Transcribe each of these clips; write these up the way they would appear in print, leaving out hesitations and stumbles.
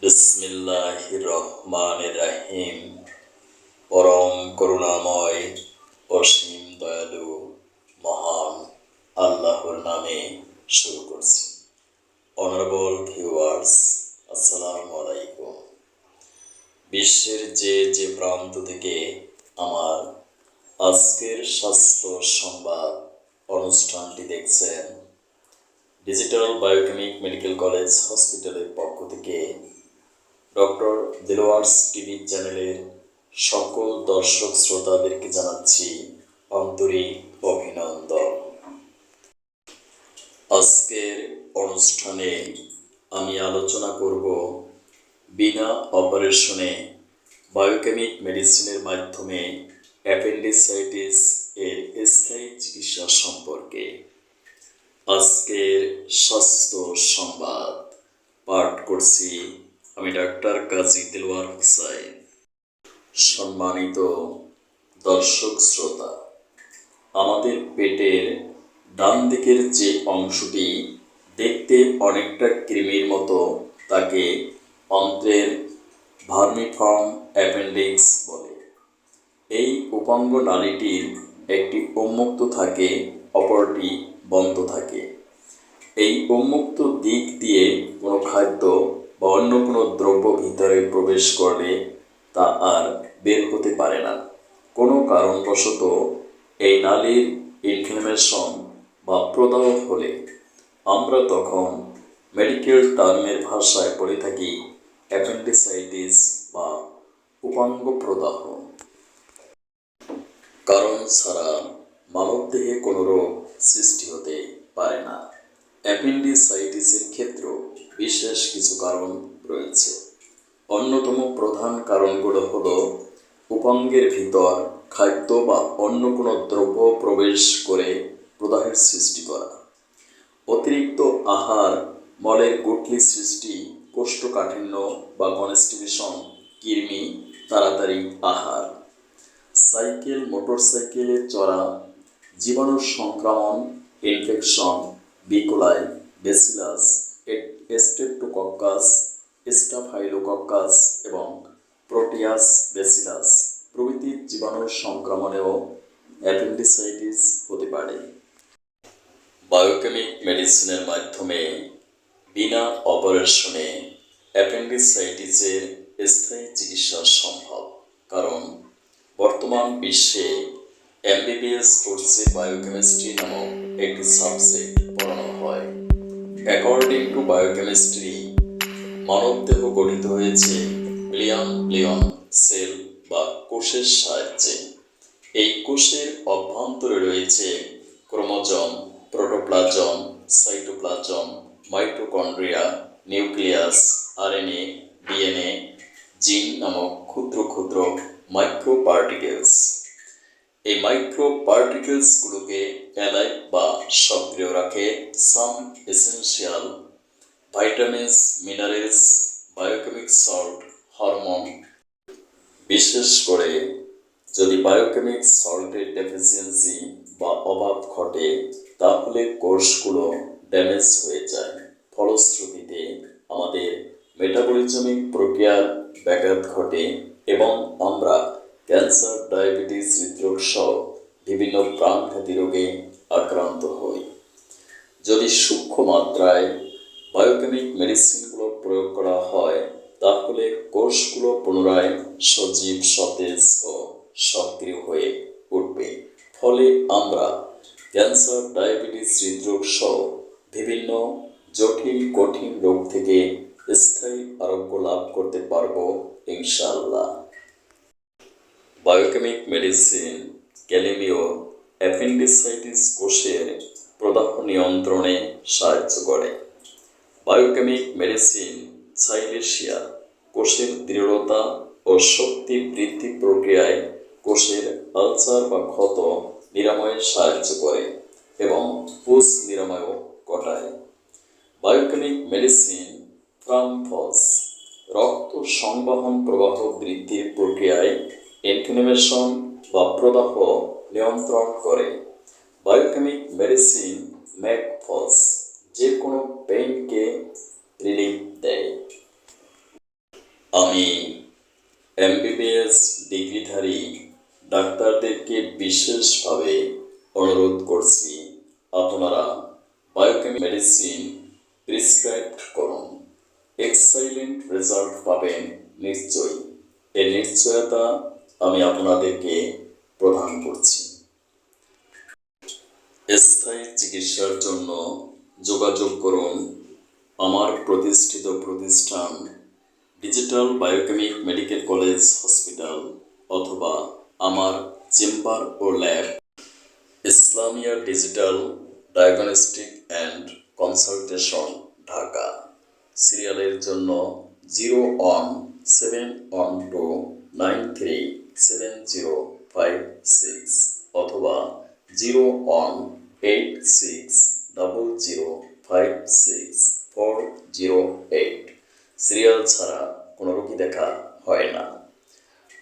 বিসমিল্লাহির রহমানির রহিম। পরম করুণাময় অসীম দয়ালু মহান আল্লাহর নামে শুরু করছি। অনারেবল ভিউয়ার্স, আসসালামু আলাইকুম। বিশ্বের যে প্রান্ত থেকে আমার আজকের স্বাস্থ্য সংবাদ অনুষ্ঠানটি দেখছেন, ডিজিটাল বায়োকেমিক মেডিকেল কলেজ হসপিটালের পক্ষ থেকে ডক্টর দিলওয়ার্স টিভি চ্যানেলের সকল দর্শক শ্রোতাদেরকে জানাচ্ছি আন্তরিক অভিনন্দন। আজকের অনুষ্ঠানে আমি আলোচনা করব বিনা অপারেশনে বায়োকেমিক মেডিসিনের মাধ্যমে অ্যাপেন্ডিসাইটিস এর স্থায়ী চিকিৎসা সম্পর্কে। আজকের স্বাস্থ্য সংবাদ পাঠ করছি আমি ডাক্তার কাজী দিলওয়ার হোসাইন। সম্মানিত দর্শক শ্রোতা, আমাদের পেটের ডান দিকের যে অংশটি দেখতে অনেকটা কৃমির মতো, তাকে অন্ত্রের ভার্মিফর্ম অ্যাপেন্ডিক্স বলে। এই উপাঙ্গ নালীটির একটি উন্মুক্ত থাকে, অপরটি বন্ধ থাকে। এই উন্মুক্ত দিক দিয়ে কোনো খাদ্য বা অন্য কোনো দ্রব্য ভিতরে প্রবেশ করলে তা আর বের হতে পারে না। কোনো কারণবশত এই নালীর ইনফ্লামেশন বা প্রদাহ হলে আমরা তখন মেডিকেল টার্মের ভাষায় বলে থাকি অ্যাপেন্ডিসাইটিস বা উপাঙ্গ প্রদাহ। কারণ ছাড়া মানবদেহে কোনো রোগ সৃষ্টি হতে পারে না। অ্যাপেন্ডিসাইটিসের ক্ষেত্রেও বিশেষ কিছু কারণ রয়েছে। অন্যতম প্রধান কারণগুলো হলো উপাঙ্গের ভিতর খাদ্য বা অন্য কোনো দ্রব্য প্রবেশ করে প্রদাহের সৃষ্টি করা, অতিরিক্ত আহার, মলের গুটলি সৃষ্টি, কোষ্ঠকাঠিন্য বা কনস্টিপেশন, কৃমি, তাড়াতাড়ি আহার, সাইকেল মোটরসাইকেলে চড়া, জীবাণু সংক্রমণ, ইনফেকশন, বিকোলাই, ব্যাসিলাস, স্ট্রেপ্টোকক্কাস, স্টাফাইলোকক্কাস এবং প্রোটিয়াস ব্যাসিলাস প্রভৃতি জীবাণুর সংক্রমণেও অ্যাপেন্ডিসাইটিস হতে পারে। বায়োকেমিক মেডিসিনের মাধ্যমে বিনা অপারেশনে অ্যাপেন্ডিসাইটিসের স্থায়ী চিকিৎসা সম্ভব। কারণ বর্তমান বিশ্বে এমবিবিএস কোর্সে বায়োকেমিস্ট্রি নামক একটি সাবজেক্ট পড়ানো হয়। অ্যাকর্ডিং টু বায়োকেমিস্ট্রি, মানবদেহ গঠিত হয়েছে বিলিয়ন বিলিয়ন সেল বা কোষের সাহায্যে। এই কোষের অভ্যন্তরে রয়েছে chromosome, protoplasm, cytoplasm, mitochondria, nucleus, RNA, DNA, gene নামক ক্ষুদ্র ক্ষুদ্র মাইক্রো পার্টিকেলস। এই মাইক্রো পার্টিকেলসগুলোকে অ্যালাইভ বা সক্রিয় রাখে some essential vitamins, minerals, biochemic salt, hormone. বিশেষ করে যদি বায়োকেমিক সল্টের ডেফিসিয়েন্সি বা অভাব ঘটে, তাহলে কোষগুলো ড্যামেজ হয়ে যায়। ফলশ্রুতিতে আমাদের মেটাবলিজমিক প্রক্রিয়ার ব্যাঘাত ঘটে এবং আমরা ক্যান্সার, ডায়াবেটিস, হৃদরোগ সহ বিভিন্ন প্রাণঘাতী রোগে আক্রান্ত হই। যদি সূক্ষ্ম মাত্রায় বায়োকেমিক মেডিসিনগুলো প্রয়োগ করা হয়, তাহলে কোষগুলো পুনরায় সজীব, সতেজ ও সক্রিয় হয়ে উঠবে। ফলে আমরা ক্যান্সার, ডায়াবেটিস, হৃদরোগ সহ বিভিন্ন জটিল কঠিন রোগ থেকে স্থায়ী আরোগ্য লাভ করতে পারব ইনশাআল্লাহ। বায়োকেমিক মেডিসিন ক্যালিমিও অ্যাপেন্ডিসাইটিস কোষের প্রদাহ নিয়ন্ত্রণে সাহায্য করে। বায়োকেমিক মেডিসিন সাইলেশিয়া কোষের দৃঢ়তা ও শক্তি বৃদ্ধি প্রক্রিয়ায় কোষের আলসার বা ক্ষত নিরাময়ে সাহায্য করে এবং পুষ নিরাময়ও ঘটায়। বায়োকেমিক মেডিসিন ফ্রামফস রক্ত সংবহন প্রবাহ বৃদ্ধির প্রক্রিয়ায় ইনফ্লামেশন বা প্রদাহ নিয়ন্ত্রণ করে। বায়োকেমিক মেডিসিন ম্যাকফস যে কোনো পেইনকে রিলিফ দেয়। আমি এমবিবিএস ডিগ্রিধারী ডাক্তারদেরকে বিশেষভাবে অনুরোধ করছি, আপনারা বায়োকেমিক মেডিসিন প্রেসক্রাইব করুন। এক্সাইলেন্ট রেজাল্ট পাবেন নিশ্চয়ই। এই নিশ্চয়তা আমি আপনাদেরকে প্রদান করছি। স্থায়ী চিকিৎসার জন্য যোগাযোগ করুন আমার প্রতিষ্ঠিত প্রতিষ্ঠান digital biochemic medical college hospital অথবা আমার চেম্বার ও lab Islamia digital diagnostic and consultation, Dhaka. সিরিয়ালের জন্য 0171293705 অথবা 018600564008। সিরিয়াল ছাড়া কোনো রোগী দেখা হয় না।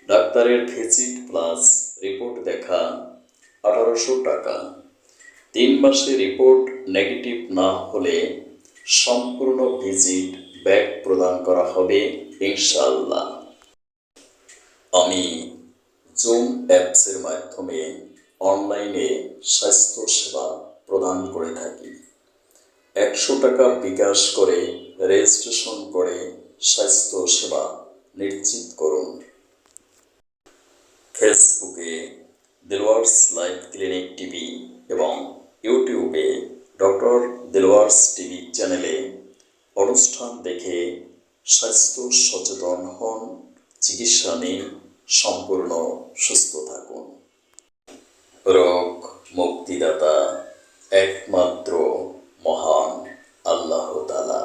ডাক্তারের ভিজিট প্লাস রিপোর্ট দেখা 1800 টাকা। 3 মাসে রিপোর্ট নেগেটিভ না হলে সম্পূর্ণ ভিজিট ব্যাক প্রদান করা হবে ইনশাআল্লাহ। আমি জুম অ্যাপসের মাধ্যমে অনলাইনে স্বাস্থ্য সেবা প্রদান করে থাকি। 100 টাকা বিকাশ করে রেজিস্ট্রেশন করে স্বাস্থ্য সেবা নিশ্চিত করুন। ফেসবুকে দেলোয়ার্স লাইফ ক্লিনিক টিভি এবং ইউটিউবে ডক্টর দেলোয়ার্স টিভি চ্যানেলে অনুষ্ঠান দেখে স্বাস্থ্য সচেতন হন, চিকিৎসা নিন, সম্পূর্ণ সুস্থ থাকুন। রোগ মুক্তিদাতা একমাত্র মহান আল্লাহ তাআলা।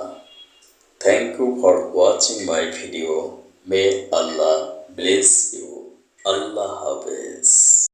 Thank you for watching my video. May আল্লাহ ব্লেস ইউ। আল্লাহ হাফেজ।